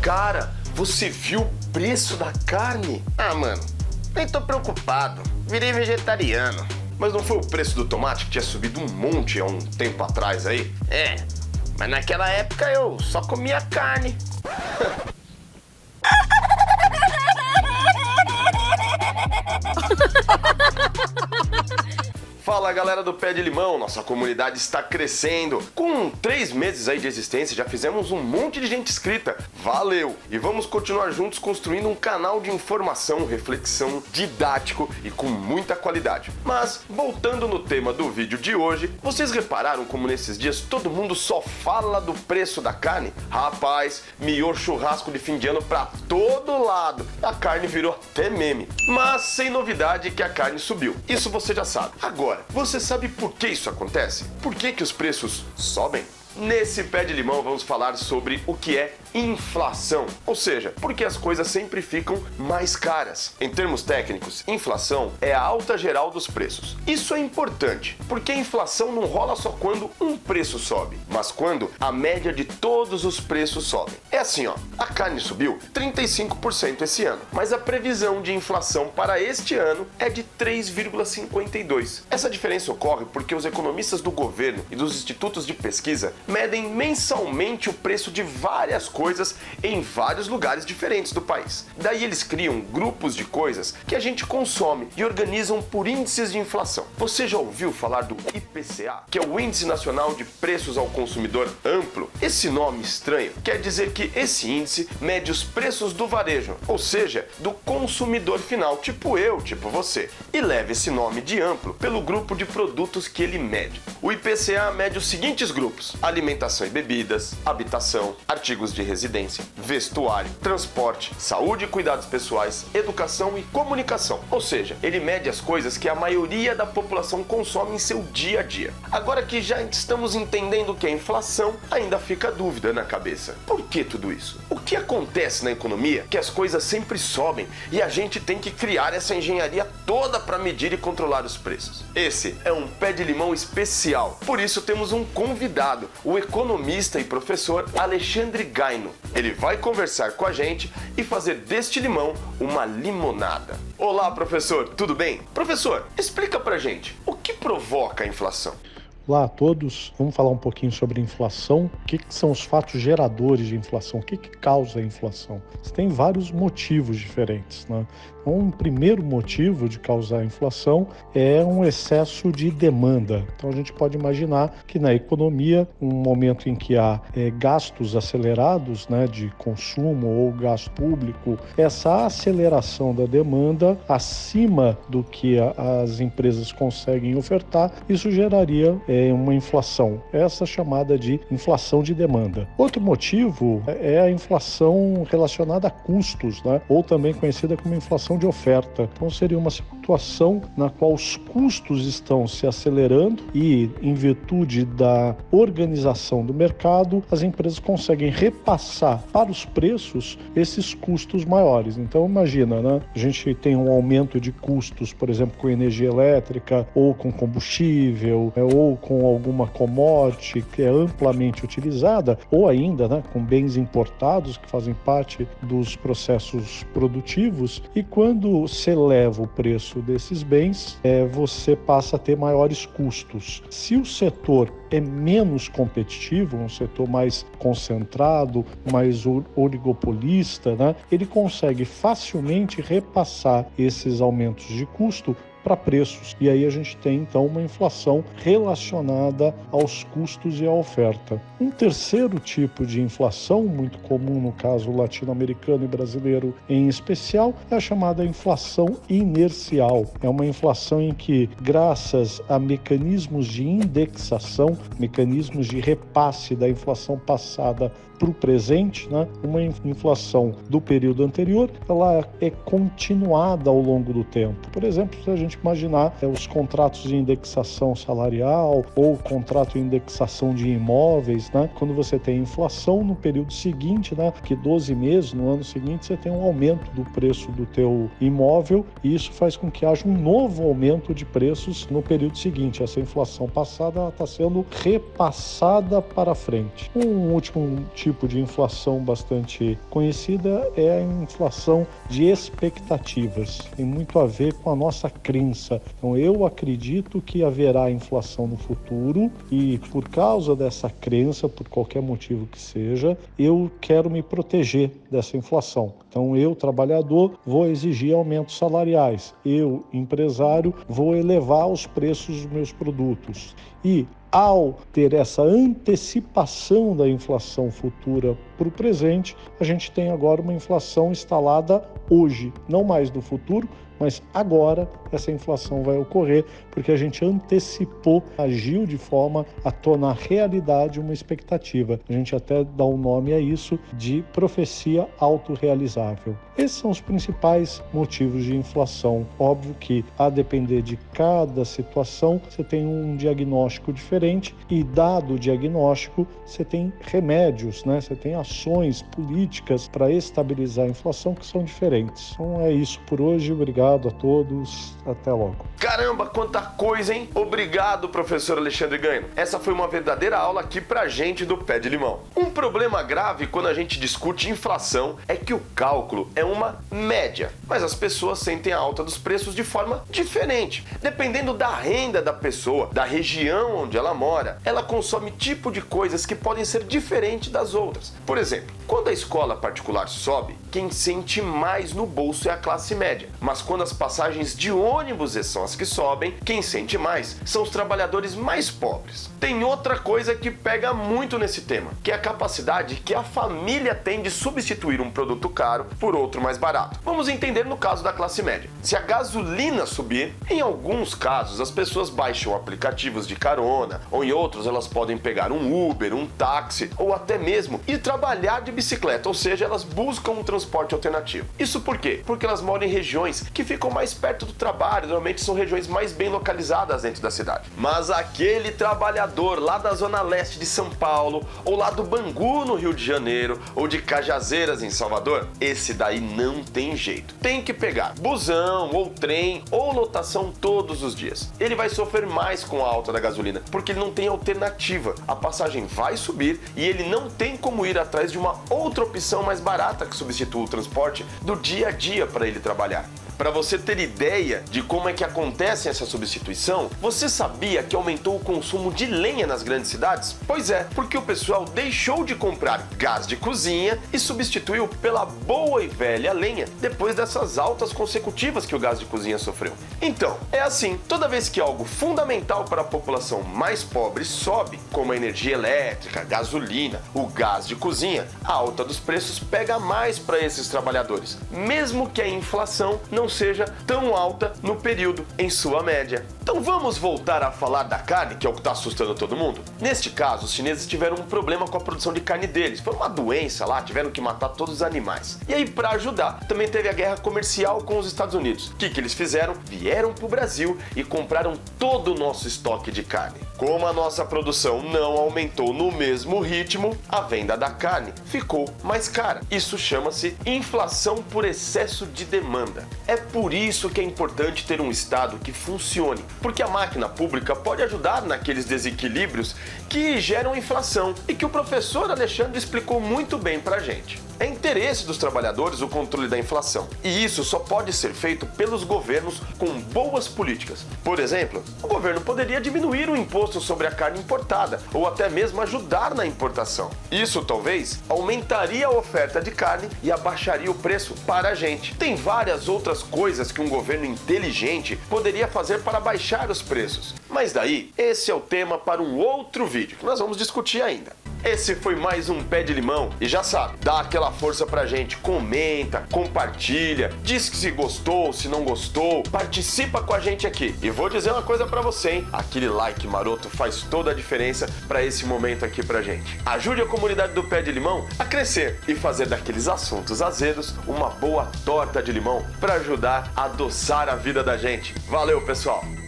Cara, você viu o preço da carne? Ah, mano, nem tô preocupado. Virei vegetariano. Mas não foi o preço do tomate que tinha subido um monte há um tempo atrás aí? É, mas naquela época eu só comia carne. Fala galera do Pé de Limão, nossa comunidade está crescendo. Com 3 meses aí de existência já fizemos um monte de gente inscrita. Valeu! E vamos continuar juntos construindo um canal de informação, reflexão, didático e com muita qualidade. Mas, voltando no tema do vídeo de hoje, vocês repararam como nesses dias todo mundo só fala do preço da carne? Rapaz, miou churrasco de fim de ano pra todo lado. A carne virou até meme. Mas sem novidade que a carne subiu. Isso você já sabe. Agora, você sabe por que isso acontece? Por que os preços sobem? Nesse Pé de Limão vamos falar sobre o que é inflação, ou seja, porque as coisas sempre ficam mais caras. Em termos técnicos, inflação é a alta geral dos preços. Isso é importante, porque a inflação não rola só quando um preço sobe, mas quando a média de todos os preços sobem. É assim, ó, a carne subiu 35% esse ano, mas a previsão de inflação para este ano é de 3,52%. Essa diferença ocorre porque os economistas do governo e dos institutos de pesquisa medem mensalmente o preço de várias coisas em vários lugares diferentes do país. Daí eles criam grupos de coisas que a gente consome e organizam por índices de inflação. Você já ouviu falar do IPCA, que é o Índice Nacional de Preços ao Consumidor Amplo? Esse nome estranho quer dizer que esse índice mede os preços do varejo, ou seja, do consumidor final, tipo eu, tipo você, e leva esse nome de amplo pelo grupo de produtos que ele mede. O IPCA mede os seguintes grupos: alimentação e bebidas, habitação, artigos de residência, vestuário, transporte, saúde e cuidados pessoais, educação e comunicação. Ou seja, ele mede as coisas que a maioria da população consome em seu dia a dia. Agora que já estamos entendendo o que é inflação, ainda fica a dúvida na cabeça. Por que tudo isso? O que acontece na economia que as coisas sempre sobem e a gente tem que criar essa engenharia toda para medir e controlar os preços? Esse é um Pé de Limão especial. Por isso temos um convidado, o economista e professor Alexandre Gaino. Ele vai conversar com a gente e fazer deste limão uma limonada. Olá, professor, tudo bem? Professor, explica pra gente, o que provoca a inflação? Olá a todos, vamos falar um pouquinho sobre inflação. O que são os fatos geradores de inflação? O que causa a inflação? Você tem vários motivos diferentes, né? Um primeiro motivo de causar a inflação é um excesso de demanda. Então a gente pode imaginar que na economia, um momento em que há gastos acelerados, né, de consumo ou gasto público, essa aceleração da demanda acima do que as empresas conseguem ofertar, isso geraria uma inflação, essa chamada de inflação de demanda. Outro motivo é a inflação relacionada a custos, né, ou também conhecida como inflação de oferta. Então seria uma situação na qual os custos estão se acelerando e, em virtude da organização do mercado, as empresas conseguem repassar para os preços esses custos maiores. Então imagina, né? A gente tem um aumento de custos, por exemplo, com energia elétrica, ou com combustível, ou com alguma commodity que é amplamente utilizada, ou ainda, né, com bens importados que fazem parte dos processos produtivos, e quando se eleva o preço desses bens, você passa a ter maiores custos. Se o setor é menos competitivo, um setor mais concentrado, mais oligopolista, né, ele consegue facilmente repassar esses aumentos de custo para preços. E aí a gente tem, então, uma inflação relacionada aos custos e à oferta. Um terceiro tipo de inflação, muito comum no caso latino-americano e brasileiro em especial, é a chamada inflação inercial. É uma inflação em que, graças a mecanismos de indexação, mecanismos de repasse da inflação passada para o presente, né, uma inflação do período anterior, ela é continuada ao longo do tempo. Por exemplo, se a gente gente imaginar os contratos de indexação salarial ou contrato de indexação de imóveis, né? Quando você tem inflação no período seguinte, né? Que 12 meses, no ano seguinte, você tem um aumento do preço do teu imóvel e isso faz com que haja um novo aumento de preços no período seguinte. Essa inflação passada está sendo repassada para frente. Um último tipo de inflação bastante conhecida é a inflação de expectativas. Tem muito a ver com a nossa crença. Então, eu acredito que haverá inflação no futuro e, por causa dessa crença, por qualquer motivo que seja, eu quero me proteger dessa inflação. Então, eu, trabalhador, vou exigir aumentos salariais. Eu, empresário, vou elevar os preços dos meus produtos. E, ao ter essa antecipação da inflação futura para o presente, a gente tem agora uma inflação instalada hoje, não mais no futuro, mas agora essa inflação vai ocorrer porque a gente antecipou, agiu de forma a tornar realidade uma expectativa. A gente até dá um nome a isso de profecia autorrealizável. Esses são os principais motivos de inflação. Óbvio que, a depender de cada situação, você tem um diagnóstico diferente e, dado o diagnóstico, você tem remédios, né? Você tem ações políticas para estabilizar a inflação que são diferentes. Então é isso por hoje. Obrigado a todos. Até logo. Caramba, quanta coisa, hein? Obrigado, professor Alexandre Ganho. Essa foi uma verdadeira aula aqui pra gente do Pé de Limão. Um problema grave quando a gente discute inflação é que o cálculo é uma média, mas as pessoas sentem a alta dos preços de forma diferente. Dependendo da renda da pessoa, da região onde ela mora, ela consome tipo de coisas que podem ser diferentes das outras. Por exemplo, quando a escola particular sobe, quem sente mais no bolso é a classe média. Mas quando as passagens de ônibus são as que sobem, quem sente mais são os trabalhadores mais pobres. Tem outra coisa que pega muito nesse tema, que é a capacidade que a família tem de substituir um produto caro por outro mais barato. Vamos entender no caso da classe média. Se a gasolina subir, em alguns casos as pessoas baixam aplicativos de carona, ou em outros elas podem pegar um Uber, um táxi, ou até mesmo ir trabalhar de bicicleta, ou seja, elas buscam um transporte alternativo. Isso por quê? Porque elas moram em regiões que ficam mais perto do trabalho, normalmente são regiões mais bem localizadas dentro da cidade. Mas aquele trabalhador lá da zona leste de São Paulo, ou lá do Bangu no Rio de Janeiro, ou de Cajazeiras em Salvador, esse daí não tem jeito. Tem que pegar busão, ou trem, ou lotação todos os dias. Ele vai sofrer mais com a alta da gasolina, porque ele não tem alternativa. A passagem vai subir e ele não tem como ir atrás de uma outra opção mais barata que substitua o transporte do dia a dia para ele trabalhar. Para você ter ideia de como é que acontece essa substituição, você sabia que aumentou o consumo de lenha nas grandes cidades? Pois é, porque o pessoal deixou de comprar gás de cozinha e substituiu pela boa e velha lenha, depois dessas altas consecutivas que o gás de cozinha sofreu. Então, é assim, toda vez que algo fundamental para a população mais pobre sobe, como a energia elétrica, a gasolina, o gás de cozinha, a alta dos preços pega mais para esses trabalhadores, mesmo que a inflação não seja tão alta no período, em sua média. Então vamos voltar a falar da carne, que é o que está assustando todo mundo? Neste caso, os chineses tiveram um problema com a produção de carne deles. Foi uma doença lá, tiveram que matar todos os animais. E aí, para ajudar, também teve a guerra comercial com os Estados Unidos. O que eles fizeram? Vieram para o Brasil e compraram todo o nosso estoque de carne. Como a nossa produção não aumentou no mesmo ritmo, a venda da carne ficou mais cara. Isso chama-se inflação por excesso de demanda. É por isso que é importante ter um Estado que funcione, porque a máquina pública pode ajudar naqueles desequilíbrios que geram inflação e que o professor Alexandre explicou muito bem pra gente. É interesse dos trabalhadores o controle da inflação, e isso só pode ser feito pelos governos com boas políticas. Por exemplo, o governo poderia diminuir o imposto sobre a carne importada, ou até mesmo ajudar na importação. Isso talvez aumentaria a oferta de carne e abaixaria o preço para a gente. Tem várias outras coisas que um governo inteligente poderia fazer para baixar os preços. Mas daí, esse é o tema para um outro vídeo que nós vamos discutir ainda. Esse foi mais um Pé de Limão. E já sabe, dá aquela força pra gente. Comenta, compartilha, diz que se gostou, se não gostou. Participa com a gente aqui. E vou dizer uma coisa pra você, hein? Aquele like maroto faz toda a diferença pra esse momento aqui pra gente. Ajude a comunidade do Pé de Limão a crescer e fazer daqueles assuntos azedos uma boa torta de limão pra ajudar a adoçar a vida da gente. Valeu, pessoal!